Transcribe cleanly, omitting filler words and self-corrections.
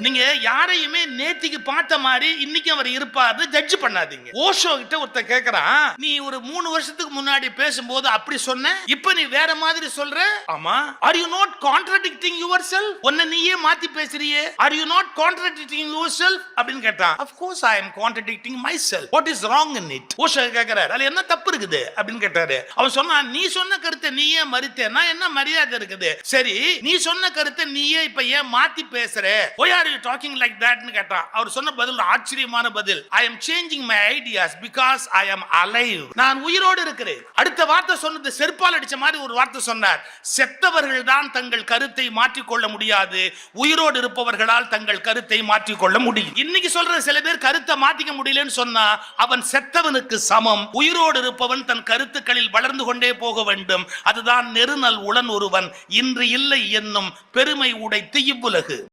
நீங்க யாரையுமே நேத்திக்கு பார்த்த மாதிரி இன்னைக்கு அவர் இருப்பாரு ஜட்ஜ் பண்ணாதீங்க. ஓஷோ கிட்ட ஒருத்தன் கேக்குறான், நீ ஒரு 3 வருஷத்துக்கு முன்னாடி பேசும்போது அப்படி சொன்ன, இப்ப நீ வேற மாதிரி சொல்ற. ஆமா. Are you not contradicting yourself? உன்னை நீயே மாத்தி பேசுறியே. Are you not contradicting yourself? அப்படின்னு கேட்டான். Of course I am contradicting myself. What is wrong in it? Osho கேக்குறாரு, அதுல என்ன தப்பு இருக்குது அப்படின்னு கேட்டாரு. அவன் சொன்னான், நீ சொன்ன கருத்தை நீயே மறுத்தேன்னா என்ன மரியாதை இருக்குது? சரி, நீ சொன்ன கருத்தை நீயே இப்ப ஏன் மாத்தி பேசுற? Why are you talking like that ன்னு கேட்டான். அவர் சொன்ன பதில் ஆச்சரியமான பதில். I am changing my ideas because I am alive. நான் உயிரோடு இருக்கிறேன். அடுத்த வார்த்தை சொன்னது செருப்பால் அடிச்ச மாதிரி ஒரு வார்த்தை சொன்னார். செத்தவர்கள் தான் தங்கள் கருத்தை மாற்றிக் கொள்ள முடியாது, உயிரோடு இருப்பவர்களால் தங்கள் கருத்தை மாற்றிக் கொள்ள முடியும். இன்னைக்கு சொல்ற சில பேர் கருத்தை மாத்திக்க முடியலன்னு சொன்னா அவன் செத்தவனுக்கு சமம். உயிரோடு இருப்பவன் தன் கருத்துக்களில் வளர்ந்து கொண்டே போக வேண்டும். அதுதான் நெருநல் உளன் ஒருவன் இன்று இல்லை என்னும் பெருமை உடைத்து இவ்வுலகு.